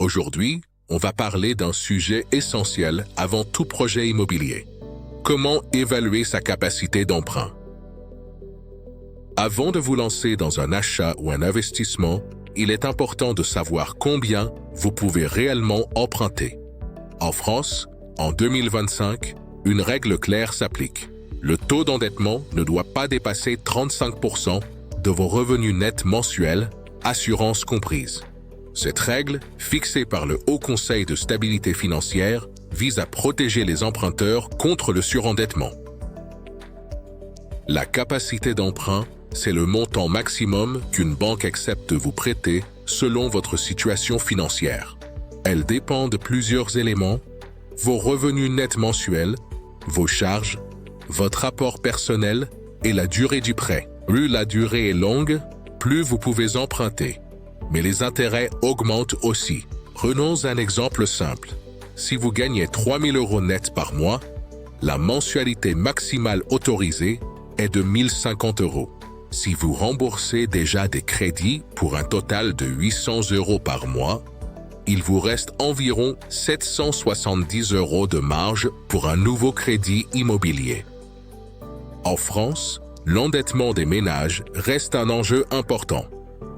Aujourd'hui, on va parler d'un sujet essentiel avant tout projet immobilier. Comment évaluer sa capacité d'emprunt? Avant de vous lancer dans un achat ou un investissement, il est important de savoir combien vous pouvez réellement emprunter. En France, en 2025, une règle claire s'applique. Le taux d'endettement ne doit pas dépasser 35% de vos revenus nets mensuels, assurance comprise. Cette règle, fixée par le Haut Conseil de stabilité financière, vise à protéger les emprunteurs contre le surendettement. La capacité d'emprunt, c'est le montant maximum qu'une banque accepte de vous prêter selon votre situation financière. Elle dépend de plusieurs éléments: vos revenus nets mensuels, vos charges, votre apport personnel et la durée du prêt. Plus la durée est longue, plus vous pouvez emprunter. Mais les intérêts augmentent aussi. Prenons un exemple simple. Si vous gagnez 3 000 € net par mois, la mensualité maximale autorisée est de 1 050 €. Si vous remboursez déjà des crédits pour un total de 800 € par mois, il vous reste environ 770 € de marge pour un nouveau crédit immobilier. En France, l'endettement des ménages reste un enjeu important.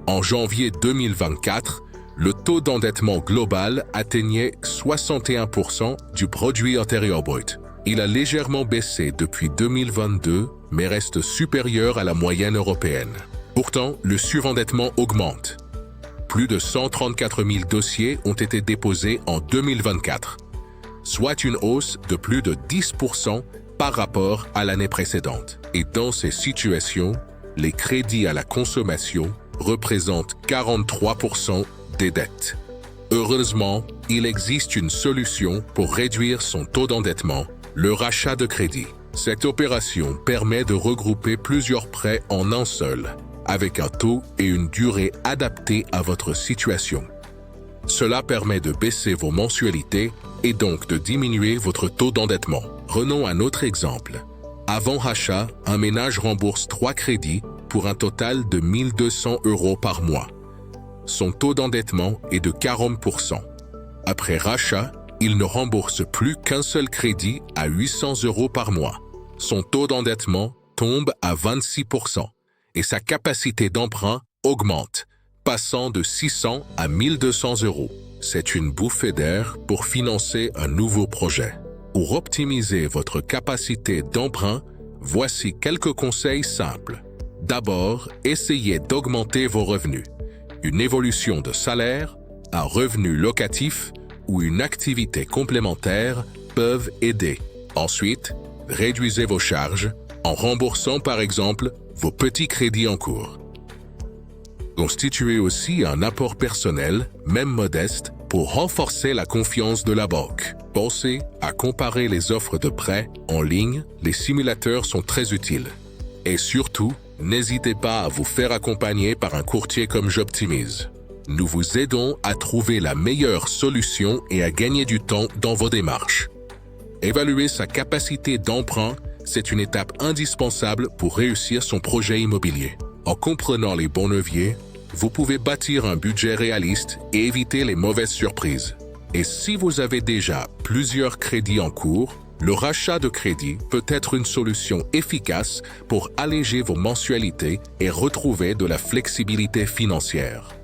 En janvier 2024, le taux d'endettement global atteignait 61% du produit intérieur brut. Il a légèrement baissé depuis 2022, mais reste supérieur à la moyenne européenne. Pourtant, le surendettement augmente. Plus de 134 000 dossiers ont été déposés en 2024, soit une hausse de plus de 10% par rapport à l'année précédente. Et dans ces situations, les crédits à la consommation représentent 43% des dettes. Heureusement, il existe une solution pour réduire son taux d'endettement: le rachat de crédit. Cette opération permet de regrouper plusieurs prêts en un seul, avec un taux et une durée adaptés à votre situation. Cela permet de baisser vos mensualités et donc de diminuer votre taux d'endettement. Prenons un autre exemple. Avant rachat, un ménage rembourse 3 crédits pour un total de 1 200 € par mois. Son taux d'endettement est de 40%. Après rachat, il ne rembourse plus qu'un seul crédit à 800 € par mois. Son taux d'endettement tombe à 26% et sa capacité d'emprunt augmente, passant de 600 à 1 200 €. C'est une bouffée d'air pour financer un nouveau projet. Pour optimiser votre capacité d'emprunt, voici quelques conseils simples. D'abord, essayez d'augmenter vos revenus. Une évolution de salaire, un revenu locatif ou une activité complémentaire peuvent aider. Ensuite, réduisez vos charges en remboursant par exemple vos petits crédits en cours. Constituez aussi un apport personnel, même modeste, pour renforcer la confiance de la banque. Pensez à comparer les offres de prêt en ligne, les simulateurs sont très utiles. Et surtout, n'hésitez pas à vous faire accompagner par un courtier comme J'Optimise. Nous vous aidons à trouver la meilleure solution et à gagner du temps dans vos démarches. Évaluer sa capacité d'emprunt, c'est une étape indispensable pour réussir son projet immobilier. En comprenant les bons leviers, vous pouvez bâtir un budget réaliste et éviter les mauvaises surprises. Et si vous avez déjà plusieurs crédits en cours, le rachat de crédit peut être une solution efficace pour alléger vos mensualités et retrouver de la flexibilité financière.